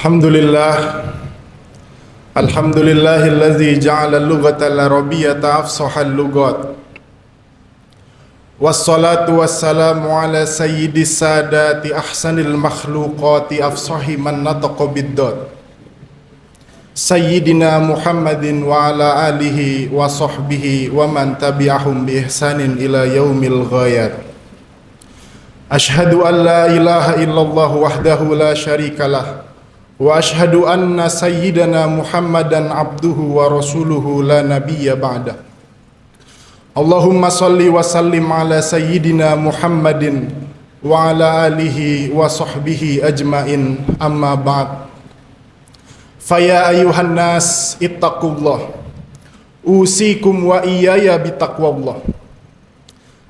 Alhamdulillah. Alhamdulillahilladzi ja'ala al-lughatal arabiyyata afsahal lughat. Wassalatu wassalamu ala sayyidis sadati ahsanil makhluqati afsahi man nataqa bid-dad. Sayyidina Muhammadin wa ala alihi wa sahbihi wa man tabi'ahum bi ihsanin ila yaumil ghayat. Ashhadu an la ilaha illallah wahdahu la syarikalah wa ashhadu anna sayyidana Muhammadan abduhu wa rasuluhu la nabiyya ba'dah. Allahumma salli wa sallim ala sayyidina Muhammadin wa ala alihi wa sahbihi ajmain, amma ba'd. Faya ayuhan nas ittaqullah, usikum wa iyaya bitaqwallah,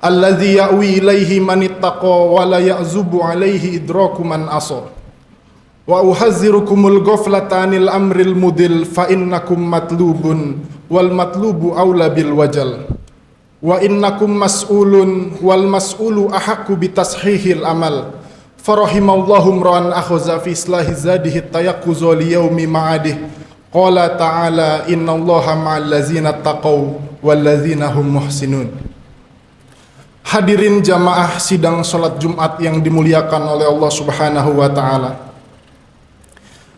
alladzi ya'wi ilaihi man ittaqa wa la ya'zubu alaihi idraku man asa. Wa uhazzirukumul ghaflata anil amril mudil fa innakum matlubun wal matlubu aula bil wajal. Wa innakum mas'ulun wal mas'ulu ahaqqu bitashihil amal. Farahimallahu mra'an akhaza fi islahi zadihi tayaqquz li yaumi ma'adih. Qala ta'ala innallaha ma'al ladzina taqaw wal ladzina hum muhsinun. Hadirin jamaah sidang salat Jumat yang dimuliakan oleh Allah Subhanahu wa taala.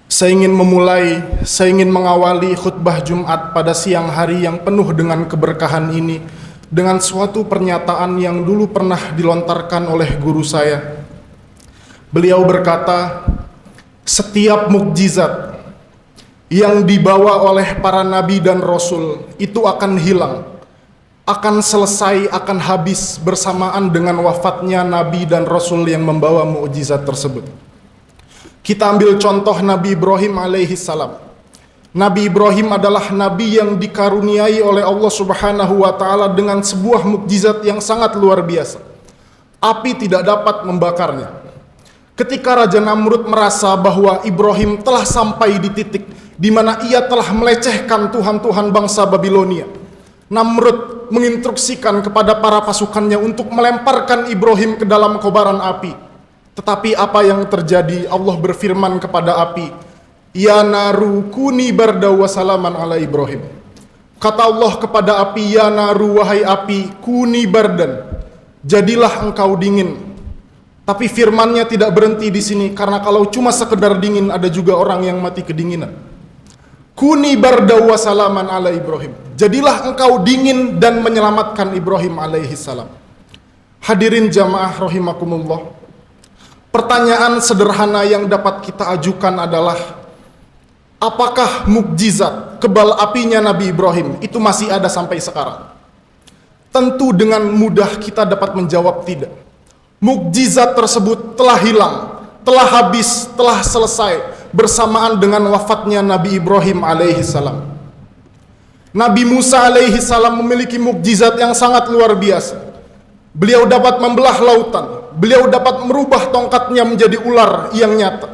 Saya ingin mengawali khutbah Jumat pada siang hari yang penuh dengan keberkahan ini dengan suatu pernyataan yang dulu pernah dilontarkan oleh guru saya. Beliau berkata, setiap mukjizat yang dibawa oleh para nabi dan rasul itu akan hilang, akan selesai, akan habis bersamaan dengan wafatnya nabi dan rasul yang membawa mukjizat tersebut. Kita ambil contoh Nabi Ibrahim alaihi salam. Nabi Ibrahim adalah nabi yang dikaruniai oleh Allah Subhanahu wa taala dengan sebuah mukjizat yang sangat luar biasa. Api tidak dapat membakarnya. Ketika Raja Namrud merasa bahwa Ibrahim telah sampai di titik di mana ia telah melecehkan Tuhan-Tuhan bangsa Babilonia, Namrud menginstruksikan kepada para pasukannya untuk melemparkan Ibrahim ke dalam kobaran api. Tetapi apa yang terjadi? Allah berfirman kepada api, ya naru kuni barda wa salaman ala Ibrahim. Kata Allah kepada api, ya naru wahai api, kuni bardan, jadilah engkau dingin. Tapi firmannya tidak berhenti di sini, karena kalau cuma sekedar dingin ada juga orang yang mati kedinginan. Kuni barda wa salaman ala Ibrahim, jadilah engkau dingin dan menyelamatkan Ibrahim alaihi salam. Hadirin jamaah rahimakumullah. Pertanyaan sederhana yang dapat kita ajukan adalah, apakah mukjizat kebal apinya Nabi Ibrahim itu masih ada sampai sekarang? Tentu dengan mudah kita dapat menjawab tidak. Mukjizat tersebut telah hilang, telah habis, telah selesai bersamaan dengan wafatnya Nabi Ibrahim alaihi salam. Nabi Musa alaihi salam memiliki mukjizat yang sangat luar biasa. Beliau dapat membelah lautan, beliau dapat merubah tongkatnya menjadi ular yang nyata.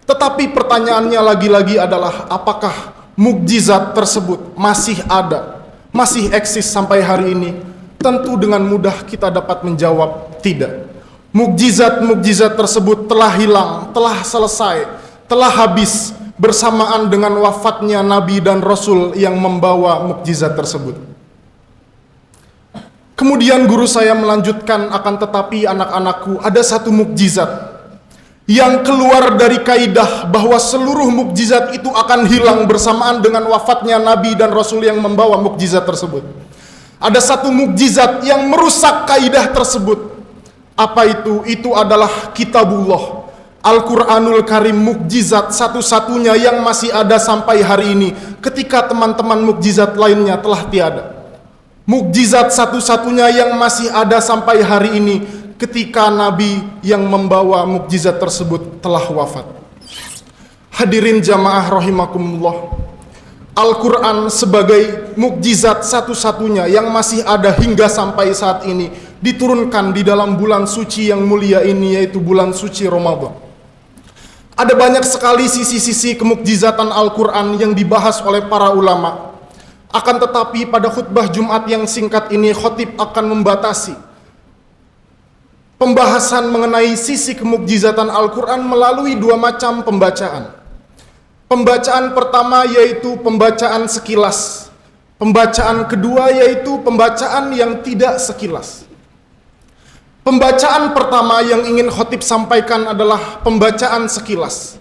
Tetapi pertanyaannya lagi-lagi adalah, apakah mukjizat tersebut masih ada, masih eksis sampai hari ini? Tentu dengan mudah kita dapat menjawab tidak. Mukjizat-mukjizat tersebut telah hilang, telah selesai, telah habis bersamaan dengan wafatnya nabi dan rasul yang membawa mukjizat tersebut. Kemudian guru saya melanjutkan, akan tetapi anak-anakku, ada satu mukjizat yang keluar dari kaidah bahwa seluruh mukjizat itu akan hilang bersamaan dengan wafatnya nabi dan rasul yang membawa mukjizat tersebut. Ada satu mukjizat yang merusak kaidah tersebut. Apa itu? Itu adalah kitabullah, Al-Quranul Karim, mukjizat satu-satunya yang masih ada sampai hari ini ketika teman-teman mukjizat lainnya telah tiada. Mukjizat satu-satunya yang masih ada sampai hari ini ketika nabi yang membawa mukjizat tersebut telah wafat. Hadirin jamaah rahimakumullah, Al-Quran sebagai mukjizat satu-satunya yang masih ada hingga sampai saat ini diturunkan di dalam bulan suci yang mulia ini, yaitu bulan suci Ramadan. Ada banyak sekali sisi-sisi kemukjizatan Al-Quran yang dibahas oleh para ulama. Akan tetapi pada khutbah Jumat yang singkat ini, khotib akan membatasi pembahasan mengenai sisi kemukjizatan Al-Quran melalui dua macam pembacaan. Pembacaan pertama yaitu pembacaan sekilas. Pembacaan kedua yaitu pembacaan yang tidak sekilas. Pembacaan pertama yang ingin khotib sampaikan adalah pembacaan sekilas.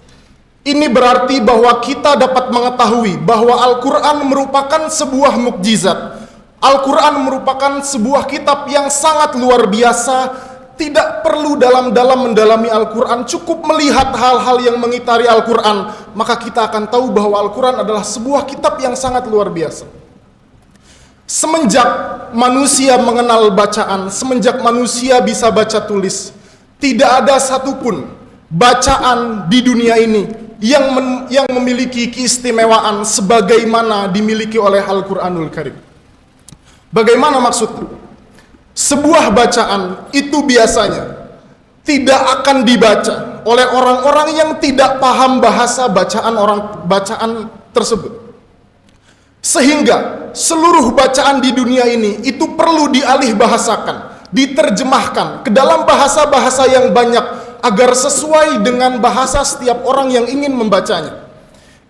Ini berarti bahwa kita dapat mengetahui bahwa Al-Quran merupakan sebuah mukjizat. Al-Quran merupakan sebuah kitab yang sangat luar biasa. Tidak perlu dalam-dalam mendalami Al-Quran, cukup melihat hal-hal yang mengitari Al-Quran, maka kita akan tahu bahwa Al-Quran adalah sebuah kitab yang sangat luar biasa. Semenjak manusia mengenal bacaan, semenjak manusia bisa baca tulis, tidak ada satupun bacaan di dunia ini yang memiliki keistimewaan sebagaimana dimiliki oleh Al-Quranul Karim. Bagaimana maksudnya? Sebuah bacaan itu biasanya tidak akan dibaca oleh orang-orang yang tidak paham bahasa bacaan tersebut. Sehingga seluruh bacaan di dunia ini itu perlu dialih bahasakan, diterjemahkan ke dalam bahasa-bahasa yang banyak agar sesuai dengan bahasa setiap orang yang ingin membacanya.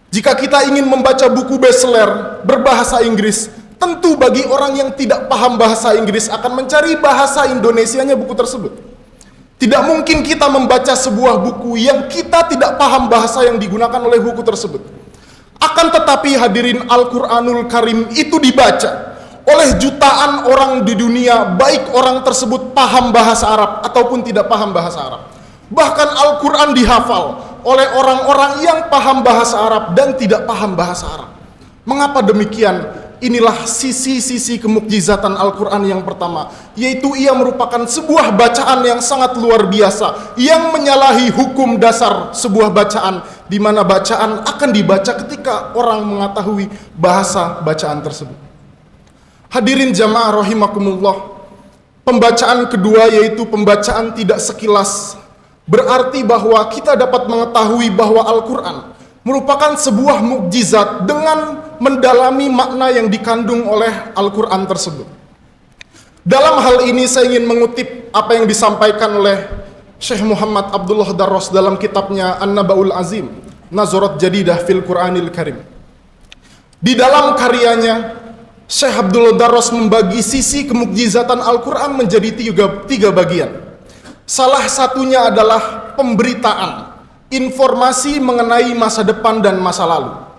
Jika kita ingin membaca buku bestseller berbahasa Inggris, tentu bagi orang yang tidak paham bahasa Inggris akan mencari bahasa Indonesianya buku tersebut. Tidak mungkin kita membaca sebuah buku yang kita tidak paham bahasa yang digunakan oleh buku tersebut. Akan tetapi hadirin, Al-Quranul Karim itu dibaca oleh jutaan orang di dunia, baik orang tersebut paham bahasa Arab ataupun tidak paham bahasa Arab. Bahkan Al-Quran dihafal oleh orang-orang yang paham bahasa Arab dan tidak paham bahasa Arab. Mengapa demikian? Inilah sisi-sisi kemukjizatan Al-Quran yang pertama, yaitu ia merupakan sebuah bacaan yang sangat luar biasa, yang menyalahi hukum dasar sebuah bacaan, di mana bacaan akan dibaca ketika orang mengetahui bahasa bacaan tersebut. Hadirin jamaah rahimakumullah, pembacaan kedua yaitu pembacaan tidak sekilas, berarti bahwa kita dapat mengetahui bahwa Al-Quran merupakan sebuah mukjizat dengan mendalami makna yang dikandung oleh Al-Quran tersebut. Dalam hal ini saya ingin mengutip apa yang disampaikan oleh Syekh Muhammad Abdullah Darros dalam kitabnya An-Naba'ul Azim, Nazarat Jadidah fil Quranil Karim. Di dalam karyanya, Syekh Abdullah Darros membagi sisi kemukjizatan Al-Quran menjadi tiga bagian. Salah satunya adalah pemberitaan, informasi mengenai masa depan dan masa lalu.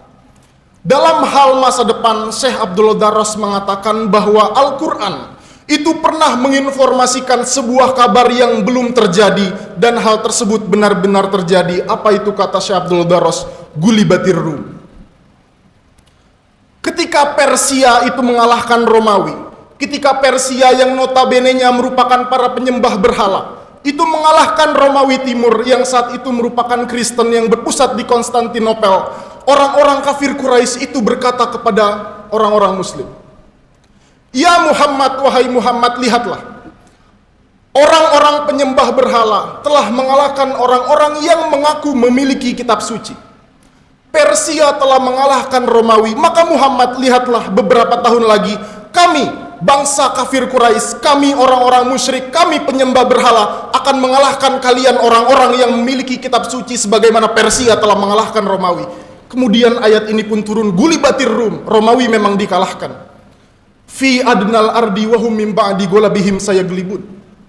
Dalam hal masa depan, Syekh Abdullah Darros mengatakan bahwa Al-Quran itu pernah menginformasikan sebuah kabar yang belum terjadi dan hal tersebut benar-benar terjadi. Apa itu kata Syekh Abdullah Darros? Gulibatir Rum. Ketika Persia itu mengalahkan Romawi, ketika Persia yang notabene-nya merupakan para penyembah berhala, itu mengalahkan Romawi Timur yang saat itu merupakan Kristen yang berpusat di Konstantinopel, orang-orang kafir Quraisy itu berkata kepada orang-orang Muslim, "Ya Muhammad, wahai Muhammad, lihatlah, orang-orang penyembah berhala telah mengalahkan orang-orang yang mengaku memiliki kitab suci. Persia telah mengalahkan Romawi, maka Muhammad, lihatlah, beberapa tahun lagi kami, bangsa kafir Quraisy, kami orang-orang musyrik, kami penyembah berhala akan mengalahkan kalian orang-orang yang memiliki kitab suci sebagaimana Persia telah mengalahkan Romawi." Kemudian ayat ini pun turun, gulibatir Rum, Romawi memang dikalahkan. Fi adnal ardi wahum min ba'di golabihim sayaglibun.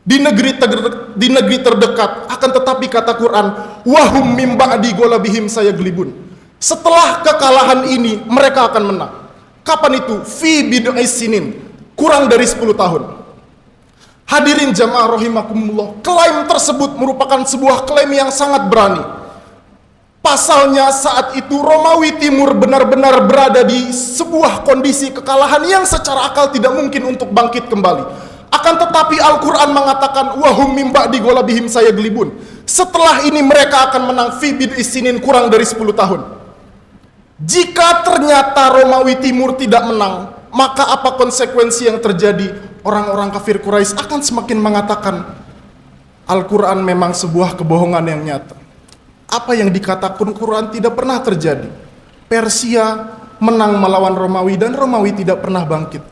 Di negeri terdekat, akan tetapi kata Quran, wahum min ba'di golabihim sayaglibun. Setelah kekalahan ini mereka akan menang. Kapan itu? Fi bid'is sinin, kurang dari 10 tahun. Hadirin jamaah rahimakumullah, klaim tersebut merupakan sebuah klaim yang sangat berani. Pasalnya saat itu Romawi Timur benar-benar berada di sebuah kondisi kekalahan yang secara akal tidak mungkin untuk bangkit kembali. Akan tetapi Al-Quran mengatakan wahum mim ba'di golabihim sayaglibun. Setelah ini mereka akan menang fi bid'is sinin, kurang dari 10 tahun. Jika ternyata Romawi Timur tidak menang, maka apa konsekuensi yang terjadi? Orang-orang kafir Quraisy akan semakin mengatakan Al-Quran memang sebuah kebohongan yang nyata. Apa yang dikatakan Quran tidak pernah terjadi. Persia menang melawan Romawi dan Romawi tidak pernah bangkit.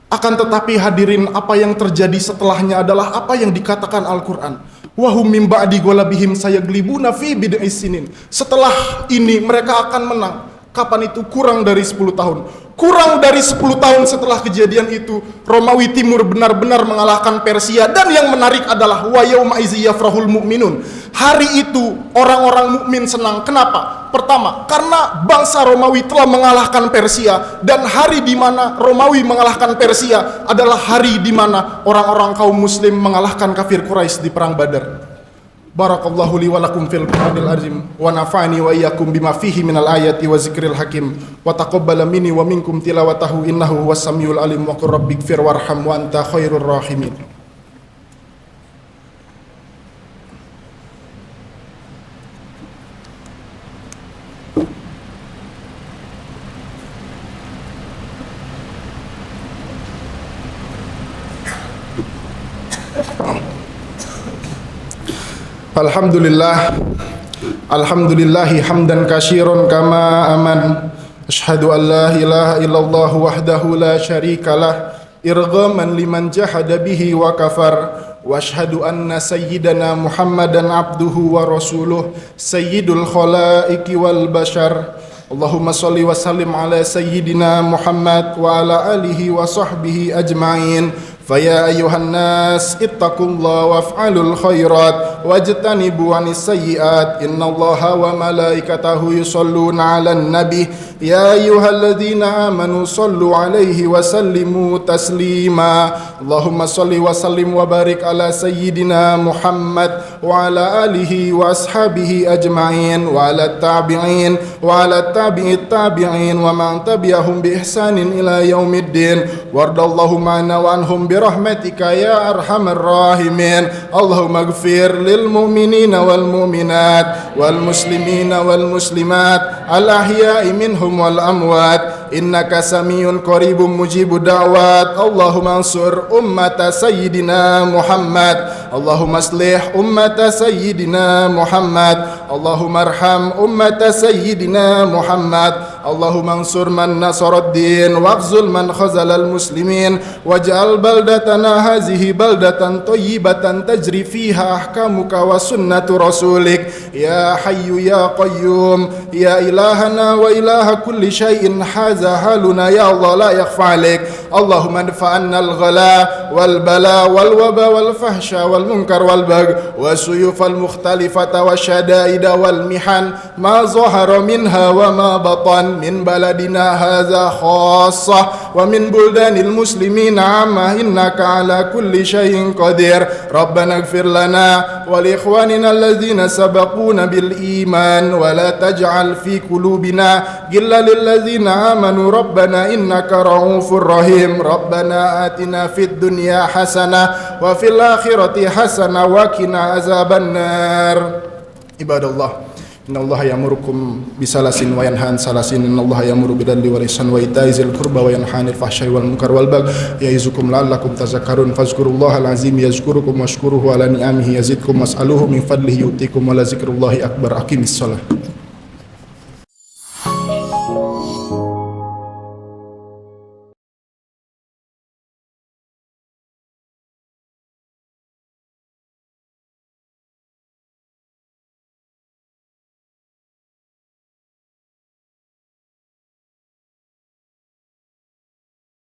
Akan tetapi hadirin, apa yang terjadi setelahnya adalah apa yang dikatakan Al-Quran. Wahum mim ba'di ghalabihim sayaglibuna fi bid'i sinin. Setelah ini mereka akan menang. Kapan itu? Kurang dari 10 tahun. Kurang dari 10 tahun setelah kejadian itu, Romawi Timur benar-benar mengalahkan Persia. Dan yang menarik adalah wa yauma izi yafrahul mu'minun. Hari itu orang-orang mukmin senang. Kenapa? Pertama, karena bangsa Romawi telah mengalahkan Persia. Dan hari di mana Romawi mengalahkan Persia adalah hari di mana orang-orang kaum muslim mengalahkan kafir Quraisy di perang Badar. Barakallahu li wa lakum fil Qur'anil azim wa nafa'ani wa iyyakum bima fihi minal ayati wa zikril hakim wa taqabbala minni wa minkum tilawatahu innahu huwas samiul alim wa qur rabbighfir warham wa anta khairur rahimin. Alhamdulillahi hamdan katsiran kama aman. Asyhadu an la ilaha illallah wahdahu la syarikalah irghaman liman jahada bihi wa kafar. Wa asyhadu anna sayyidana Muhammadan abduhu wa rasuluh sayyidul khalaiqi wal bashar. Allahumma salli wa sallim ala sayyidina Muhammad wa ala alihi wa sahbihi ajma'in. Faya ayuhan nas ittaqullaha waf'alul khairat wajtanibu 'anis sayyi'at. Innallaha wa malaikatahu yusholluna 'alan nabi ya ayyuhalladzina amanu shallu 'alaihi wa sallimu taslima. Allahumma shalli wa sallim wa barik ala sayyidina Muhammad wa ala alihi wa ashabihi ajma'in wa ala tabi'in wa ala tabi'it tabi'in wa man tabi'ahum bi ihsanin ila yaumiddin. Wardallahu ma'ana wa anhum rahmatika ya arhamar rahimin. Allahumma ighfir lil mu'minina wal mu'minat wal muslimina wal muslimat al ahya'i minhum wal amwat innaka samiyun qaribun mujibud da'wat. Allahumma ansur ummata sayyidina Muhammad. Allahumma aslih ummata sayyidina Muhammad. Allahumma arham ummata sayyidina Muhammad. Allahumma ansur man nasaraddin waghzul man khazalal muslimin waj'al baldatana hazihi baldatan thayyibatan tajri fiha ahkamuka wa sunnatu rasulik ya hayyu ya qayyum ya ilahana wa ilaha kulli syai'in haza haluna ya Allah la yakhfa alik. Allahumma adfa'anna al-ghala wal bala wal waba wal fahsya wal munkar wal bagh wa suyuf al mukhtalifata wa syada'ida wal mihan ma zahara minha wa ma batan min baladina hadza khassah wa min buldanil muslimina amma innaka ala kulli syai'in qadir. Rabbana ighfir lana wa li ikhwanina alladzina sabaquna bil iman wa la taj'al fi qulubina ghillan lil ladzina amanu rabbana innaka ra'ufur rahim. Rabbana atina fid dunya hasanah wa fil akhirati hasanah wa qina azabannar. Ibadallah, innallaha ya'murukum bisalasin wa yanha 'an salasin. Innallaha ya'muru bil 'adli wal ihsani wa ita'i dzil qurba wa yanha 'anil fahsya'i wal munkar wal baghi ya'izukum la'allakum tadhakkarun. Fazkurullahal 'azim yazkurukum washkuruhu 'ala ni'amihi yazidkum was'aluhu min fadlihi yu'tikum wa la dzikrullahi akbar. Aqimis shalah.